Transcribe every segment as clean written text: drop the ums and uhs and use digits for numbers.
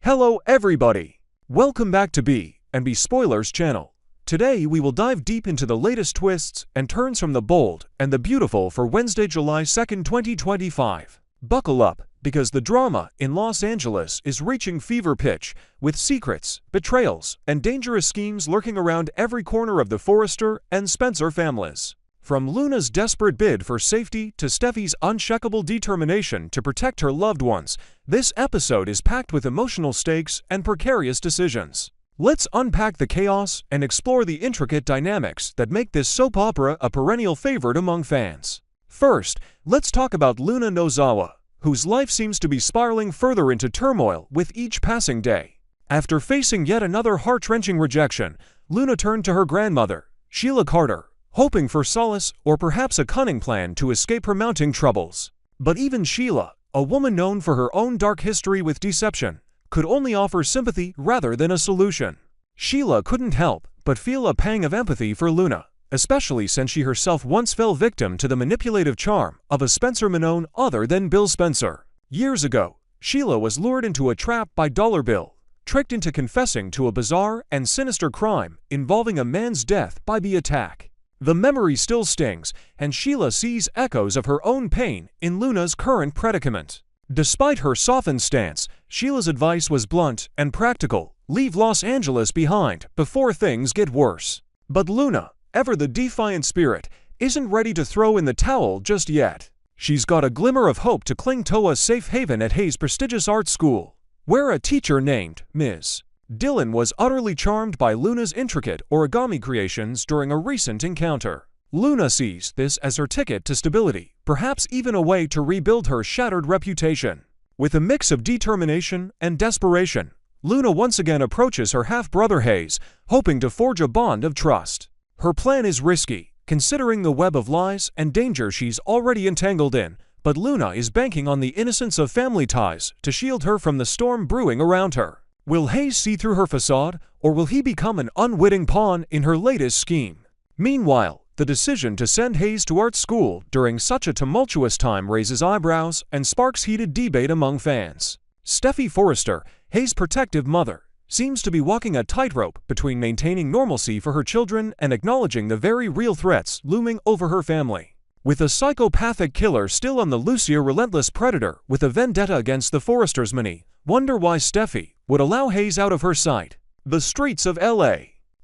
Hello everybody! Welcome back to B&B Spoilers channel. Today we will dive deep into the latest twists and turns from the bold and the beautiful for Wednesday, July 2nd, 2025. Buckle up, because the drama in Los Angeles is reaching fever pitch, with secrets, betrayals, and dangerous schemes lurking around every corner of the Forrester and Spencer families. From Luna's desperate bid for safety to Steffi's unshakable determination to protect her loved ones, this episode is packed with emotional stakes and precarious decisions. Let's unpack the chaos and explore the intricate dynamics that make this soap opera a perennial favorite among fans. First, let's talk about Luna Nozawa, whose life seems to be spiraling further into turmoil with each passing day. After facing yet another heart-wrenching rejection, Luna turned to her grandmother, Sheila Carter, hoping for solace or perhaps a cunning plan to escape her mounting troubles. But even Sheila, a woman known for her own dark history with deception, could only offer sympathy rather than a solution. Sheila couldn't help but feel a pang of empathy for Luna, especially since she herself once fell victim to the manipulative charm of a Spencer known other than Bill Spencer. Years ago, Sheila was lured into a trap by Dollar Bill, tricked into confessing to a bizarre and sinister crime involving a man's death by the attack. The memory still stings, and Sheila sees echoes of her own pain in Luna's current predicament. Despite her softened stance, Sheila's advice was blunt and practical: leave Los Angeles behind before things get worse. But Luna, ever the defiant spirit, isn't ready to throw in the towel just yet. She's got a glimmer of hope to cling to a safe haven at Hayes' prestigious art school, where a teacher named Ms. Dillon was utterly charmed by Luna's intricate origami creations during a recent encounter. Luna sees this as her ticket to stability, perhaps even a way to rebuild her shattered reputation. With a mix of determination and desperation, Luna once again approaches her half-brother Hayes, hoping to forge a bond of trust. Her plan is risky, considering the web of lies and danger she's already entangled in, but Luna is banking on the innocence of family ties to shield her from the storm brewing around her. Will Hayes see through her facade, or will he become an unwitting pawn in her latest scheme? Meanwhile, the decision to send Hayes to art school during such a tumultuous time raises eyebrows and sparks heated debate among fans. Steffi Forrester, Hayes' protective mother, seems to be walking a tightrope between maintaining normalcy for her children and acknowledging the very real threats looming over her family. With a psychopathic killer still on the loose, a relentless predator with a vendetta against the Forresters, many wonder why Steffi would allow Hayes out of her sight. The streets of LA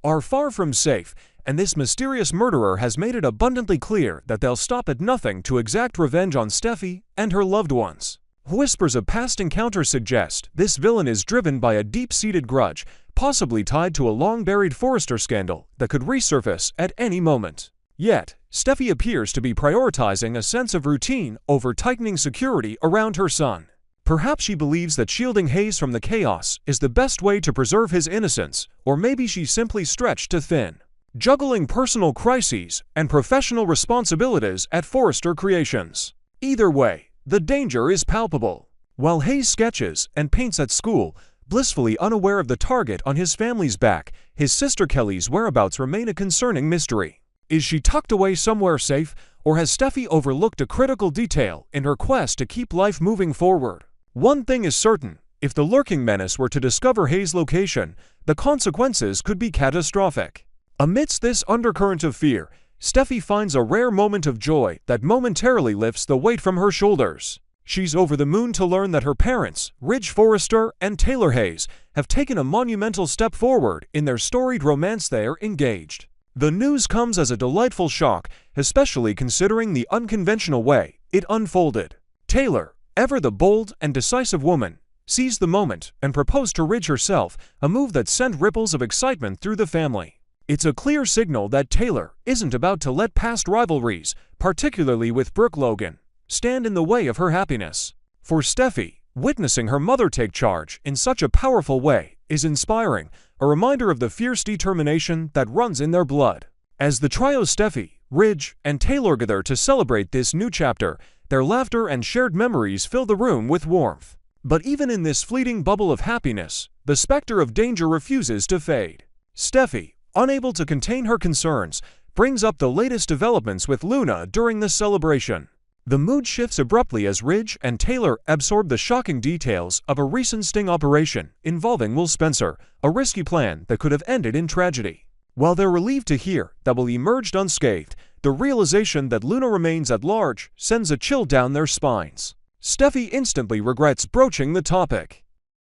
are far from safe, and this mysterious murderer has made it abundantly clear that they'll stop at nothing to exact revenge on Steffi and her loved ones. Whispers of past encounters suggest this villain is driven by a deep-seated grudge, possibly tied to a long-buried Forrester scandal that could resurface at any moment. Yet, Steffi appears to be prioritizing a sense of routine over tightening security around her son. Perhaps she believes that shielding Hayes from the chaos is the best way to preserve his innocence, or maybe she's simply stretched too thin, juggling personal crises and professional responsibilities at Forrester Creations. Either way, the danger is palpable. While Hayes sketches and paints at school, blissfully unaware of the target on his family's back, his sister Kelly's whereabouts remain a concerning mystery. Is she tucked away somewhere safe, or has Steffi overlooked a critical detail in her quest to keep life moving forward? One thing is certain: if the lurking menace were to discover Hayes' location, the consequences could be catastrophic. Amidst this undercurrent of fear, Steffi finds a rare moment of joy that momentarily lifts the weight from her shoulders. She's over the moon to learn that her parents, Ridge Forrester and Taylor Hayes, have taken a monumental step forward in their storied romance. They're engaged. The news comes as a delightful shock, especially considering the unconventional way it unfolded. Taylor, ever the bold and decisive woman, seized the moment and proposed to Ridge herself, a move that sent ripples of excitement through the family. It's a clear signal that Taylor isn't about to let past rivalries, particularly with Brooke Logan, stand in the way of her happiness. For Steffi, witnessing her mother take charge in such a powerful way is inspiring, a reminder of the fierce determination that runs in their blood. As the trio Steffi, Ridge, and Taylor gather to celebrate this new chapter, their laughter and shared memories fill the room with warmth. But even in this fleeting bubble of happiness, the specter of danger refuses to fade. Steffi, unable to contain her concerns, brings up the latest developments with Luna during the celebration. The mood shifts abruptly as Ridge and Taylor absorb the shocking details of a recent sting operation involving Will Spencer, a risky plan that could have ended in tragedy. While they're relieved to hear that Will emerged unscathed, the realization that Luna remains at large sends a chill down their spines. Steffi instantly regrets broaching the topic.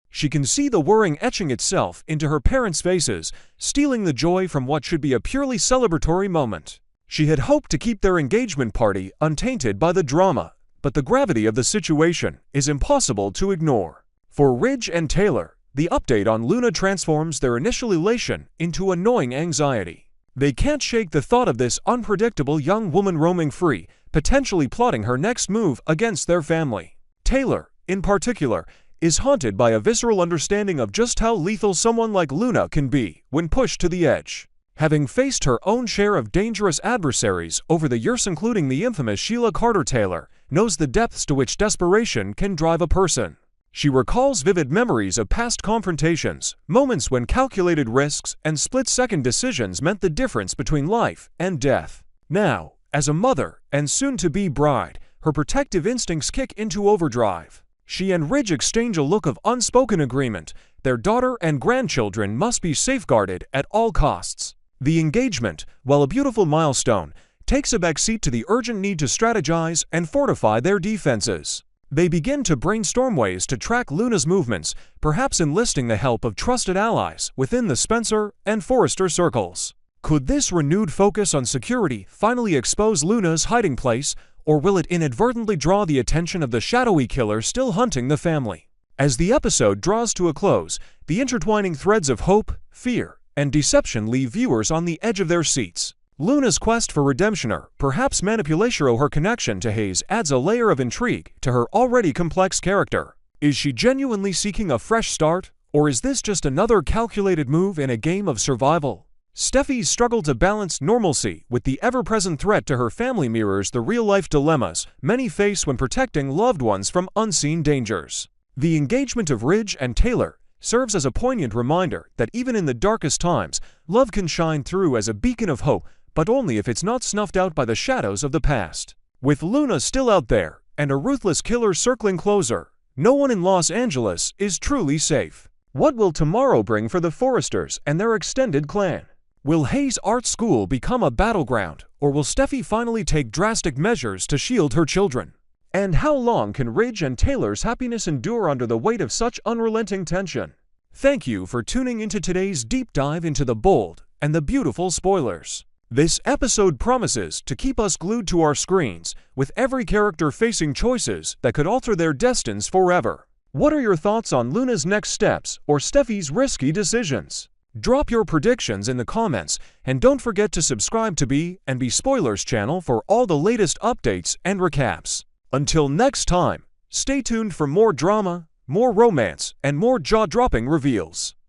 She can see the worrying etching itself into her parents' faces, stealing the joy from what should be a purely celebratory moment. She had hoped to keep their engagement party untainted by the drama, but the gravity of the situation is impossible to ignore. For Ridge and Taylor, the update on Luna transforms their initial elation into annoying anxiety. They can't shake the thought of this unpredictable young woman roaming free, potentially plotting her next move against their family. Taylor, in particular, is haunted by a visceral understanding of just how lethal someone like Luna can be when pushed to the edge. Having faced her own share of dangerous adversaries over the years, including the infamous Sheila Carter, Taylor knows the depths to which desperation can drive a person. She recalls vivid memories of past confrontations, moments when calculated risks and split-second decisions meant the difference between life and death. Now, as a mother and soon-to-be bride, her protective instincts kick into overdrive. She and Ridge exchange a look of unspoken agreement. Their daughter and grandchildren must be safeguarded at all costs. The engagement, while a beautiful milestone, takes a backseat to the urgent need to strategize and fortify their defenses. They begin to brainstorm ways to track Luna's movements, perhaps enlisting the help of trusted allies within the Spencer and Forrester circles. Could this renewed focus on security finally expose Luna's hiding place, or will it inadvertently draw the attention of the shadowy killer still hunting the family? As the episode draws to a close, the intertwining threads of hope, fear, and deception leave viewers on the edge of their seats. Luna's quest for redemption, or perhaps manipulation, or her connection to Hayes, adds a layer of intrigue to her already complex character. Is she genuinely seeking a fresh start, or is this just another calculated move in a game of survival? Steffi's struggle to balance normalcy with the ever-present threat to her family mirrors the real-life dilemmas many face when protecting loved ones from unseen dangers. The engagement of Ridge and Taylor serves as a poignant reminder that even in the darkest times, love can shine through as a beacon of hope, but only if it's not snuffed out by the shadows of the past. With Luna still out there and a ruthless killer circling closer, no one in Los Angeles is truly safe. What will tomorrow bring for the Forresters and their extended clan? Will Hayes Art School become a battleground, or will Steffi finally take drastic measures to shield her children? And how long can Ridge and Taylor's happiness endure under the weight of such unrelenting tension? Thank you for tuning into today's deep dive into the bold and the beautiful spoilers. This episode promises to keep us glued to our screens, with every character facing choices that could alter their destinies forever. What are your thoughts on Luna's next steps or Steffi's risky decisions? Drop your predictions in the comments, and don't forget to subscribe to B&B Spoilers channel for all the latest updates and recaps. Until next time, stay tuned for more drama, more romance, and more jaw-dropping reveals.